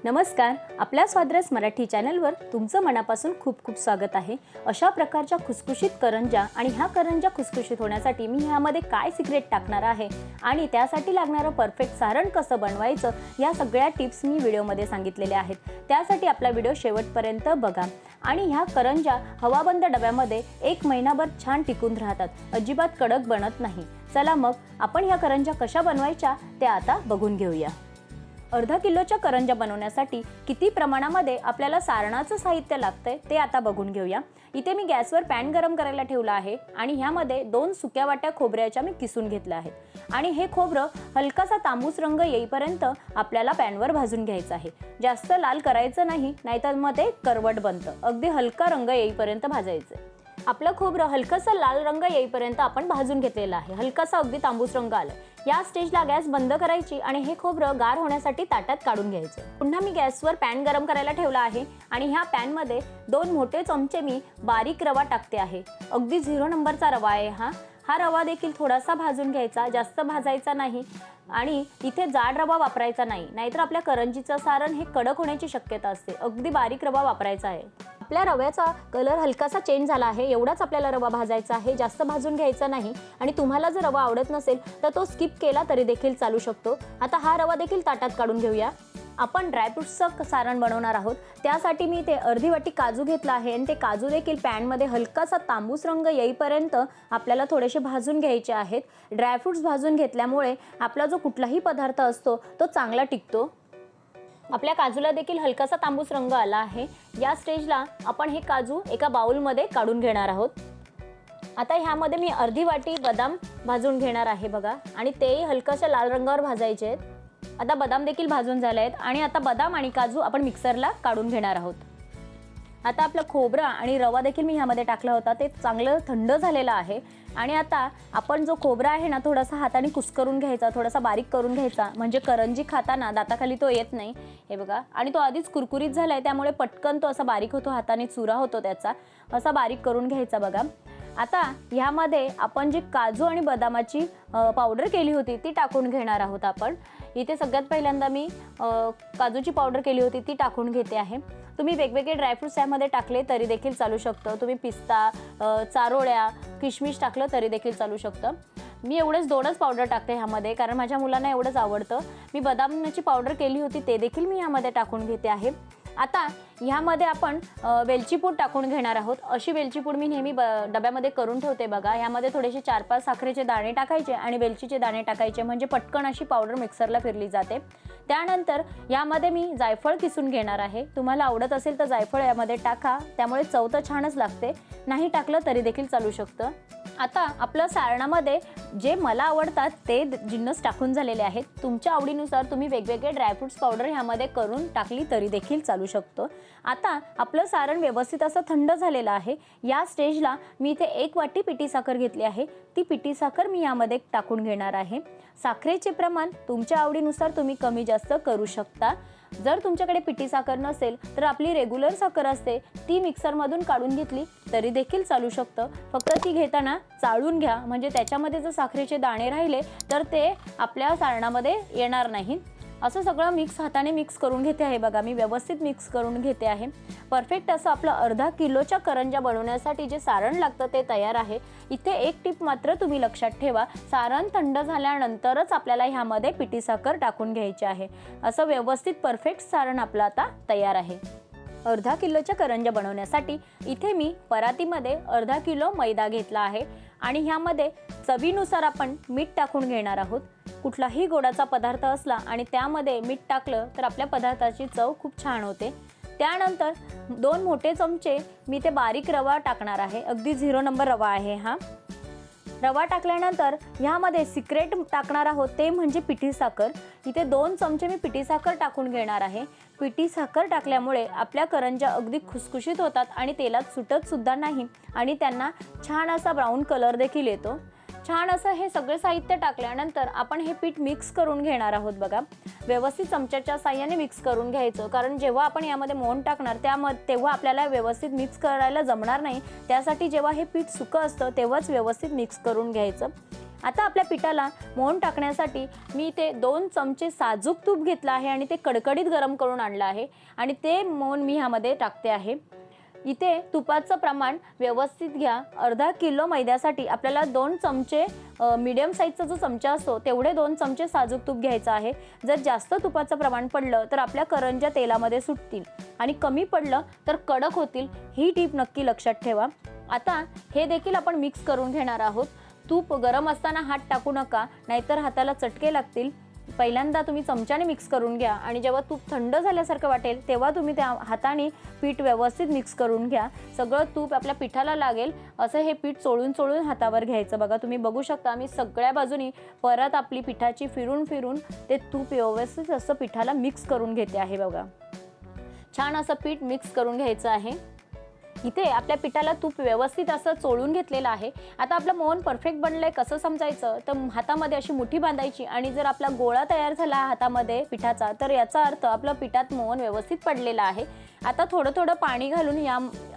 नमस्कार, आपल्या स्वाद्रस मराठी चॅनलवर तुमचं मनापासून खूप खूप स्वागत आहे। अशा प्रकारच्या खुसखुशीत करंजा आणि ह्या करंजा खुसखुशीत होण्यासाठी मी ह्यामध्ये काय सिक्रेट टाकणार आहे आणि त्यासाठी लागणारं परफेक्ट सारण कसं बनवायचं या सगळ्या टिप्स मी व्हिडिओमध्ये सांगितलेल्या आहेत। त्यासाठी आपला व्हिडिओ शेवटपर्यंत बघा आणि ह्या करंजा हवाबंद डब्यामध्ये 1 महिनाभर छान टिकून राहतात, अजिबात कडक बनत नाही। चला मग आपण ह्या करंजा कशा बनवायच्या ते आता बघून घेऊया। अर्धा किलोच्या करंजा बनवण्यासाठी किती प्रमाणामध्ये आपल्याला सारणाचं साहित्य लागतंय ते आता बघून घेऊया। इथे मी गॅसवर पॅन गरम करायला ठेवला आहे आणि ह्यामध्ये 2 सुक्या वाट्या खोबऱ्याच्या मी किसून घेतल्या आहेत आणि हे खोबरं हलकासा तांबूस रंग येईपर्यंत आपल्याला पॅनवर भाजून घ्यायचं आहे। जास्त लाल करायचं नाही, नाहीतर मग ते करवट बनतं। अगदी हलका रंग येईपर्यंत भाजायचं। आपलं खोबरं हलकासा लाल रंग येईपर्यंत आपण भाजून घेतलेलं आहे। हलकासा अगदी तांबूस रंग आला, या स्टेजला गॅस बंद करायची आणि हे खोबरं गार होण्यासाठी ताटात काढून घ्यायचं। पुन्हा मी गॅसवर पॅन गरम करायला ठेवला आहे आणि ह्या पॅन मध्ये 2 मोठे चमचे मी बारीक रवा टाकते आहे। अगदी 0 नंबरचा रवा आहे हा रवा देखील थोडासा भाजून घ्यायचा, जास्त भाजायचा नाही आणि इथे जाड रवा वापरायचा नाही, नाहीतर आपल्या करंजीचं सारण हे कडक होण्याची शक्यता असते। अगदी बारीक रवा वापरायचा आहे। आपल्या रव्याचा कलर हलकासा चेंज झाला आहे, एवढाच आपल्याला रवा भाजायचा आहे, जास्त भाजून घ्यायचा नाही। आणि तुम्हाला जर रवा आवडत नसेल तर तो स्किप केला तरी देखील चालू शकतो। आता हा रवा देखील ताटात काढून घेऊया। आपण ड्रायफ्रुट्सचं सारण बनवणार आहोत, त्यासाठी मी इथे अर्धी वाटी काजू घेतला आहे आणि ते काजू देखील पॅनमध्ये हलकासा तांबूस रंग येईपर्यंत आपल्याला थोडेसे भाजून घ्यायचे आहेत। ड्रायफ्रुट्स भाजून घेतल्यामुळे आपला जो कुठलाही पदार्थ असतो तो चांगला टिकतो। आपल्या काजूला देखील हलकासा तांबूस रंग आला आहे। या स्टेजला आपण हे काजू एका बाउलमध्ये काढून घेणार आहोत। आता ह्यामध्ये मी अर्धी वाटी बदाम भाजून घेणार आहे बघा, आणि तेही हलकाशा लाल रंगावर भाजायचे आहेत। आता बदाम देखील भाजून झाले आहेत आणि आता बदाम आणि काजू आपण मिक्सरला काढून घेणार आहोत। आता आपलं खोबरं आणि रवा देखील मी ह्यामध्ये टाकला होता, ते चांगलं थंड झालेलं आहे आणि आता आपण जो खोबरा आहे ना थोडासा हाताने कुस्करून घ्यायचा, थोडासा बारीक करून घ्यायचा, म्हणजे करंजी खाताना दाताखाली तो येत नाही। हे बघा, आणि तो आधीच कुरकुरीत झालाय त्यामुळे पटकन तो असा बारीक होतो, हाताने चुरा होतो त्याचा, असा बारीक करून घ्यायचा बघा। आता ह्यामध्ये आपण जी काजू आणि बदामाची पावडर केली होती ती टाकून घेणार आहोत आपण। इथे सगळ्यात पहिल्यांदा मी काजूची पावडर केली होती ती टाकून घेते आहे। तुम्ही वेगवेगळे ड्रायफ्रुट्स यामध्ये टाकले तरी देखील चालू शकतं। तुम्ही पिस्ता, चारोळ्या, किशमिश टाकलं तरी देखील चालू शकतं। मी एवढेच 2च पावडर टाकते ह्यामध्ये, कारण माझ्या मुलांना एवढंच आवडतं। मी बदामाची पावडर केली होती ते देखील मी ह्यामध्ये टाकून घेते आहे। आता ह्यामध्ये आपण वेलची पूड टाकून घेणार आहोत। अशी वेलची पूड मी नेहमी डब्यामध्ये करून ठेवते बघा। ह्यामध्ये थोडेसे 4-5 साखरेचे दाणे टाकायचे आणि वेलचीचे दाणे टाकायचे, म्हणजे पटकन अशी पावडर मिक्सरला फिरली जाते। त्यानंतर यामध्ये मी जायफळ किसून घेणार आहे। तुम्हाला आवडत असेल तर जायफळ यामध्ये टाका, त्यामुळे चव तर छानच लागते। नाही टाकलं तरी देखील चालू शकतं। आता आपल्या सारणामध्ये जे मला आवडतात ते जिन्नस टाकून झालेले आहेत। तुमच्या आवडीनुसार तुम्ही वेगवेगळे ड्रायफ्रुट्स पावडर ह्यामध्ये करून टाकली तरी देखील चालू शकतो। आता आपलं सारण व्यवस्थित असं थंड झालेलं आहे। या स्टेजला मी इथे 1 वाटी पिठी साखर घेतली आहे, ती पिठी साखर मी यामध्ये टाकून घेणार आहे। साखरेचे प्रमाण तुमच्या आवडीनुसार तुम्ही कमी जास्त करू शकता। जर तुमच्याकडे पिठी साखर नसेल तर आपली रेग्युलर साखर असते ती मिक्सरमधून काढून घेतली तरी देखील चालू शकतं। फक्त ती घेताना चाळून घ्या, म्हणजे त्याच्यामध्ये जर साखरेचे दाणे राहिले तर ते आपल्या सारणामध्ये येणार नाही। असं सगळं हाताने मिक्स करून घेते आहे बघा, मी व्यवस्थित मिक्स करून घेते आहे। परफेक्ट असं आपलं अर्धा किलोच्या करंजा बनवण्यासाठी जे सारण लागतं ते तयार आहे। इथे एक टिप मात्र तुम्ही लक्षात ठेवा, सारण थंड झाल्यानंतरच आपल्याला ह्यामध्ये पिठी साखर टाकून घ्यायची आहे। असं व्यवस्थित परफेक्ट सारण आपलं आता तयार आहे। अर्धा किलोच्या करंजा बनवण्यासाठी इथे मी परातीमध्ये अर्धा किलो मैदा घेतला आहे आणि ह्यामध्ये चवीनुसार आपण मीठ टाकून घेणार आहोत। कुठलाही गोडाचा पदार्थ असला आणि त्यामध्ये मीठ टाकलं तर आपल्या पदार्थाची चव खूप छान होते। त्यानंतर 2 मोठे चमचे मी ते बारीक रवा टाकणार आहे। अगदी 0 नंबर रवा आहे हा। रवा टाकल्यानंतर ह्यामध्ये सिक्रेट टाकणार आहोत ते म्हणजे पिठी साखर। इथे 2 चमचे मी पिठी साखर टाकून घेणार आहे। पिठी साखर टाकल्यामुळे आपल्या करंजा अगदी खुसखुशीत होतात आणि तेलात सुटत सुद्धा नाही आणि त्यांना छान असा ब्राऊन कलर देखील येतो। छान असं हे सगळे साहित्य टाकल्यानंतर आपण हे पीठ मिक्स करून घेणार आहोत बघा। व्यवस्थित चमच्याच्या साहाय्याने मिक्स करून घ्यायचं, कारण जेव्हा आपण यामध्ये मोहन टाकणार तेव्हा आपल्याला व्यवस्थित मिक्स करायला जमणार नाही। त्यासाठी जेव्हा हे पीठ सुकं असतं तेव्हाच व्यवस्थित मिक्स करून घ्यायचं। आता आपल्या पिठाला मोहन टाकण्यासाठी मी इथे 2 चमचे साजूक तूप घेतलं आहे आणि ते कडकडीत गरम करून आणलं आहे आणि ते मोहन मी ह्यामध्ये टाकते आहे। इथे तुपाचं प्रमाण व्यवस्थित घ्या। अर्धा किलो मैद्यासाठी आपल्याला 2 चमचे मीडियम साईजचा जो चमचा असतो तेवढे 2 चमचे साजूक तूप घ्यायचं आहे। जर जास्त तुपाचं प्रमाण पडलं तर आपल्या करंज्या तेलामध्ये सुटतील आणि कमी पडलं तर कडक होतील, ही टीप नक्की लक्षात ठेवा। आता हे देखील आपण मिक्स करून घेणार आहोत। तूप गरम असताना हात टाकू नका, नाहीतर हाताला चटके लागतील। पहिल्यांदा तुम्ही चमच्याने मिक्स करून घ्या आणि जेव्हा तूप थंड झाल्यासारखं वाटेल तेव्हा तुम्ही त्या हाताने पीठ व्यवस्थित मिक्स करून घ्या। सगळं तूप आपल्या पिठाला लागेल असं हे पीठ चोळून चोळून हातावर घ्यायचं बघा। तुम्ही बघू शकता मी सगळ्या बाजूनी परत आपली पिठाची फिरून फिरून ते तूप व्यवस्थित असं पिठाला मिक्स करून घेते आहे बघा। छान असं पीठ मिक्स करून घ्यायचं आहे। इथे आपल्या पिठाला तूप व्यवस्थित असं चोळून घेतलेलं आहे। आता आपलं मोहन परफेक्ट बनलंय कसं समजायचं, तर हातामध्ये अशी मुठी बांधायची आणि जर आपला गोळा तयार झाला हातामध्ये पिठाचा तर याचा अर्थ आपलं पिठात मोहन व्यवस्थित पडलेलं आहे। आता थोडं थोडं पाणी घालून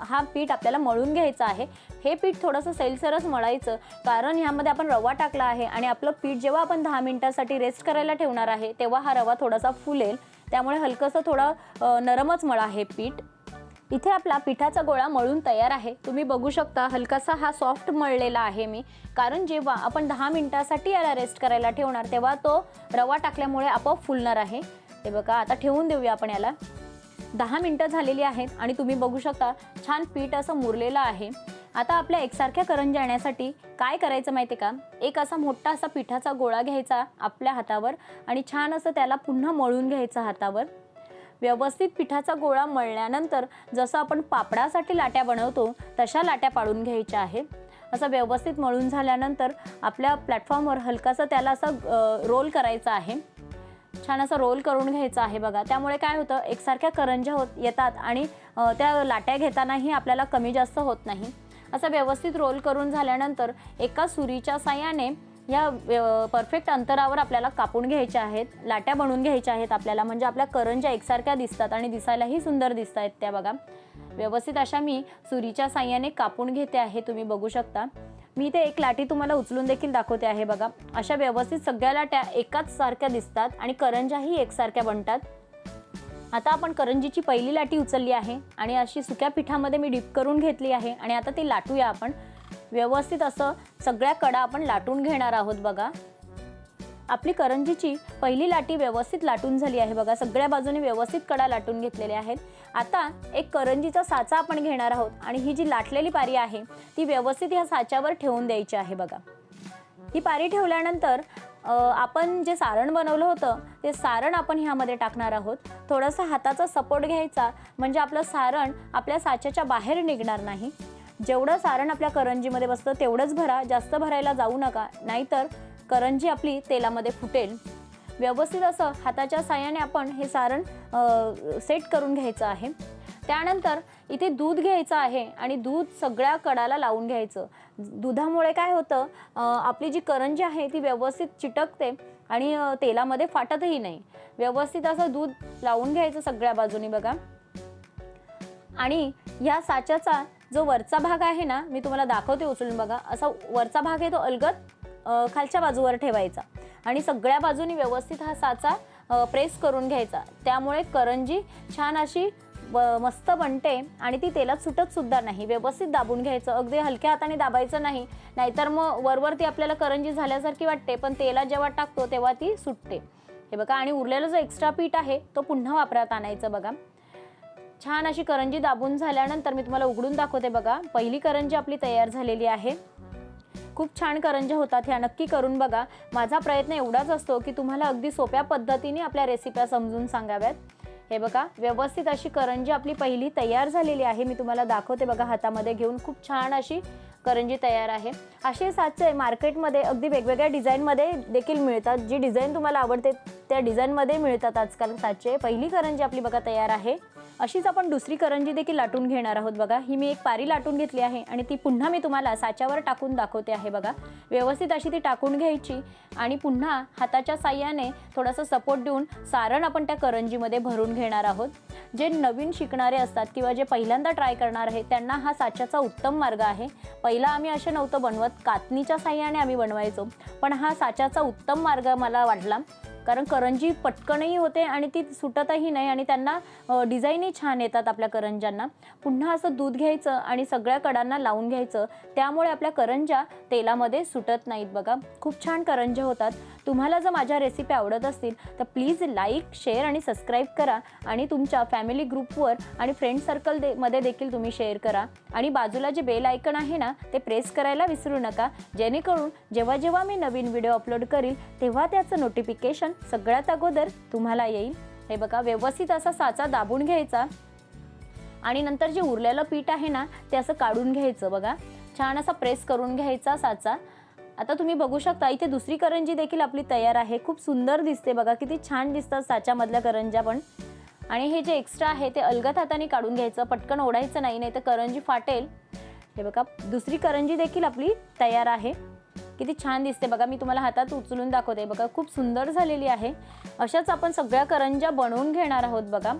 हा पीठ आपल्याला मळून घ्यायचं आहे। हे पीठ थोडंसं सैलसरच मळायचं, कारण ह्यामध्ये आपण रवा टाकला आहे आणि आपलं पीठ जेव्हा आपण 10 मिनिटांसाठी रेस्ट करायला ठेवणार आहे तेव्हा हा रवा थोडासा फुलेल, त्यामुळे हलकंसं थोडं नरमच मळा हे पीठ। इथे आपला पिठाचा गोळा मळून तयार आहे। तुम्ही बघू शकता हलकासा हा सॉफ्ट मळलेला आहे मी, कारण जेव्हा आपण 10 मिनिटांसाठी याला रेस्ट करायला ठेवणार तेव्हा तो रवा टाकल्यामुळे आपोआप फुलणार आहे। हे बघा आता ठेवून देऊया आपण याला। 10 मिनिटं झालेली आहेत आणि तुम्ही बघू शकता छान पीठ असं मुरलेलं आहे। आता आपल्या एकसारख्या करंज्या आणण्यासाठी काय करायचं माहिती का, एक असा मोठा असा पिठाचा गोळा घ्यायचा आपल्या हातावर आणि छान असं त्याला पुन्हा मळून घ्यायचं हातावर। व्यवस्थित पिठाचा गोळा मळल्यानंतर जसं आपण पापडासाठी लाट्या बनवतो तशा लाट्या पाडून घ्यायच्या आहेत। असं व्यवस्थित मळून झाल्यानंतर आपल्या प्लॅटफॉर्मवर हलकासा त्याला असं रोल करायचा आहे। छान असं रोल करून घ्यायचं आहे बघा। त्यामुळे काय होतं, एकसारख्या करंज्या येतात आणि त्या लाट्या घेतानाही आपल्याला कमी जास्त होत नाही। असं व्यवस्थित रोल करून झाल्यानंतर एका सुरीच्या साहाय्याने या परफेक्ट अंतरावर आपल्याला कापून घ्यायच्या आहेत, लाट्या बनवून घ्यायच्या आहेत आपल्याला, म्हणजे आपल्या करंज्या एकसारख्या दिसतात आणि दिसायलाही सुंदर दिसत आहेत त्या बघा। व्यवस्थित अशा मी सुरीच्या साहाय्याने कापून घेते आहे। तुम्ही बघू शकता मी इथे एक लाटी तुम्हाला उचलून देखील दाखवते आहे बघा। अशा व्यवस्थित सगळ्या लाट्या एकाच सारख्या दिसतात आणि करंज्याही एकसारख्या बनतात। आता आपण करंजीची पहिली लाटी उचलली आहे आणि अशी सुक्या पिठामध्ये मी डिप करून घेतली आहे आणि आता ती लाटूया आपण। व्यवस्थित असं सगळ्या कडा आपण लाटून घेणार आहोत बघा। आपली करंजीची पहिली लाटी व्यवस्थित लाटून झाली आहे बघा। सगळ्या बाजूने व्यवस्थित कडा लाटून घेतलेल्या आहेत। आता एक करंजीचा साचा आपण घेणार आहोत आणि ही जी लाटलेली पारी आहे ती व्यवस्थित या साच्यावर ठेवून द्यायची आहे बघा। ही पारी ठेवल्यानंतर आपण जे सारण बनवलं होतं ते सारण आपण ह्यामध्ये टाकणार आहोत। थोडासा हाताचा सपोर्ट घ्यायचा, म्हणजे आपलं सारण आपल्या साच्याच्या बाहेर निघणार नाही। जेवढं सारण आपल्या करंजीमध्ये बसतं तेवढंच भरा, जास्त भरायला जाऊ नका, नाहीतर करंजी आपली तेलामध्ये फुटेल। व्यवस्थित असं हाताच्या साहाय्याने आपण हे सारण सेट करून घ्यायचं आहे। त्यानंतर इथे दूध घ्यायचं आहे आणि दूध सगळ्या कडाला लावून घ्यायचं। दुधामुळे काय होतं, आपली जी करंजी आहे ती व्यवस्थित चिटकते आणि तेलामध्ये फाटतही नाही। व्यवस्थित असं दूध लावून घ्यायचं सगळ्या बाजूनी बघा। आणि या साच्याचा जो वरचा भाग आहे ना, मी तुम्हाला दाखवते उचलून बघा। असा वरचा भाग आहे तो अलगद खालच्या बाजूवर ठेवायचा आणि सगळ्या बाजूनी व्यवस्थित हा साचा प्रेस करून घ्यायचा। त्यामुळे करंजी छान अशी मस्त बनते आणि ती तेलात सुटत सुद्धा नाही। व्यवस्थित दाबून घ्यायचं, अगदी हलक्या हाताने दाबायचं नाही, नाहीतर मग वरवरती आपल्याला करंजी झाल्यासारखी वाटते पण तेलात जेव्हा टाकतो तेव्हा ती सुटते। हे बघा, आणि उरलेलं जो एक्स्ट्रा पीठ आहे तो पुन्हा वापरात आणायचं बघा। छान अशी करंजी दाबून झाल्यानंतर मी तुम्हाला उघडून दाखवते बघा। पहिली करंजी आपली तयार झालेली आहे। खूप छान करंज्या होतात ह्या, नक्की करून बघा। माझा प्रयत्न एवढाच असतो की तुम्हाला अगदी सोप्या पद्धतीने आपल्या रेसिपी समजून सांगाव्यात। हे बघा, व्यवस्थित अशी करंजी आपली पहिली तयार झालेली आहे। मी तुम्हाला दाखवते बघा हातामध्ये घेऊन। खूप छान अशी करंजी तयार आहे। असे साचे मार्केटमध्ये अगदी वेगवेगळ्या डिझाईनमध्ये देखील मिळतात। जी डिझाईन तुम्हाला आवडते त्या डिझाईनमध्ये मिळतात आजकाल साचे। पहिली करंजी आपली बघा तयार आहे। अशीच आपण दुसरी करंजी देखील लाटून घेणार आहोत बघा। ही मी एक पारी लाटून घेतली आहे आणि ती पुन्हा मी तुम्हाला साच्यावर टाकून दाखवते आहे बघा। व्यवस्थित अशी ती टाकून घ्यायची आणि पुन्हा हाताच्या साह्याने थोडासा सपोर्ट देऊन सारण आपण त्या करंजीमध्ये भरून घेणार आहोत। जे नवीन शिकणारे असतात किंवा जे पहिल्यांदा ट्राय करणार आहेत त्यांना हा साच्याचा उत्तम मार्ग आहे। पहिला आम्ही असे नव्हतं बनवत, कातणीच्या साह्याने आम्ही बनवायचो, पण हा साच्याचा उत्तम मार्ग मला वाटला, कारण करंजी पटकनही होते आणि ती सुटतही नाही आणि त्यांना डिझाईनही छान येतात आपल्या करंज्यांना। पुन्हा असं दूध घ्यायचं आणि सगळ्या कडांना लावून घ्यायचं, त्यामुळे आपल्या करंज्या तेलामध्ये सुटत नाहीत बघा। खूप छान करंज्या होतात। तुम्हाला जर माझ्या रेसिपी आवडत असतील तर प्लीज लाईक, शेअर आणि सबस्क्राईब करा आणि तुमच्या फॅमिली ग्रुपवर आणि फ्रेंड सर्कलमध्ये देखील तुम्ही शेअर करा आणि बाजूला जे बेल आयकन आहे ना ते प्रेस करायला विसरू नका, जेणेकरून जेव्हा जेव्हा मी नवीन व्हिडिओ अपलोड करील तेव्हा त्याचं नोटिफिकेशन सगळ्यात अगोदर तुम्हाला येईल। हे बघा, व्यवस्थित असा साचा दाबून घ्यायचा आणि नंतर जे उरलेलं पीठ आहे ना ते असं काढून घ्यायचं बघा। छान असा प्रेस करून घ्यायचा साचा। आता तुम्ही बघू शकता इथे दुसरी करंजी देखील आपली तयार आहे। खूप सुंदर दिसते बघा, किती छान दिसतात साच्यामधल्या करंज्या पण। आणि हे जे एक्स्ट्रा आहे ते अलगद हाताने काढून घ्यायचं, पटकन ओढायचं नाही, नाही तर करंजी फाटेल। हे बघा, दुसरी करंजी देखील आपली तयार आहे। किती छान दिसते बघा, मी तुम्हाला हातात उचलून दाखवते बघा, खूप सुंदर झालेली आहे। अशाच आपण सगळ्या करंज्या बनवून घेणार आहोत बघा।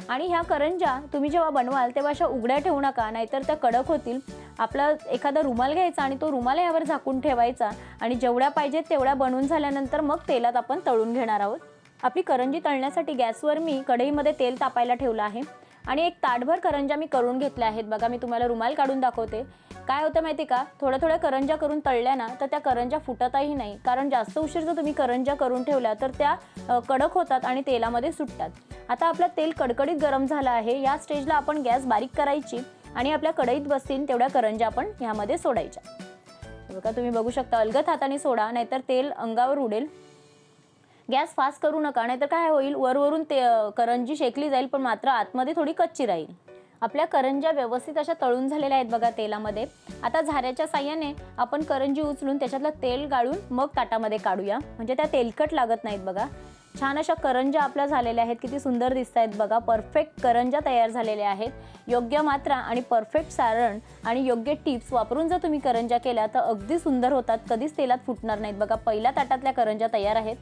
आणि ह्या करंज्या तुम्ही जेव्हा बनवाल तेव्हा अशा उघड्या ठेवू नका, नाहीतर त्या कडक होतील। आपला एखादा रुमाल घ्यायचा आणि तो रुमाल यावर झाकून ठेवायचा आणि जेवढ्या पाहिजेत तेवढ्या बनवून झाल्यानंतर मग तेलात आपण तळून घेणार आहोत। आपली करंजी तळण्यासाठी गॅसवर मी कढईमध्ये तेल तापायला ठेवलं आहे आणि एक ताटभर करंज्या मी करून घेतल्या आहेत बघा। मी तुम्हाला रुमाल काढून दाखवते। काय होतं माहिती का, थोड्या थोड्या करंज्या करून तळल्या ना तर त्या करंज्या फुटतही नाही, कारण जास्त उशीर जर तुम्ही करंज्या करून ठेवल्या तर त्या कडक होतात आणि तेलामध्ये सुटतात। आता आपलं तेल कडकडीत गरम झालं आहे। या स्टेजला आपण गॅस बारीक करायची आणि आपल्या कढईत बसतील तेवढ्या करंज्या आपण ह्यामध्ये सोडायच्या बघा। तुम्ही बघू शकता, अलगद हाताने सोडा, नाहीतर तेल अंगावर उडेल। गॅस फास्ट करू नका, नाहीतर काय होईल, वरवरून ते करंजी शेकली जाईल पण मात्र आतमध्ये थोडी कच्ची राहील। आपल्या करंज्या व्यवस्थित अशा तळून झालेल्या आहेत बघा तेलामध्ये। आता झाऱ्याच्या साह्याने आपण करंजी उचलून त्याच्यातलं तेल गाळून मग ताटामध्ये काढूया, म्हणजे त्या तेलकट लागत नाहीत बघा। छान अशा करंज्या आपल्या झालेल्या आहेत, किती सुंदर दिसत आहेत बघा। परफेक्ट करंज्या तयार झालेल्या आहेत। योग्य मात्रा आणि परफेक्ट सारण आणि योग्य टिप्स वापरून जर तुम्ही करंज्या केल्या तर अगदी सुंदर होतात, कधीच तेलात फुटणार नाहीत बघा। पहिल्या ताटातल्या करंज्या तयार आहेत।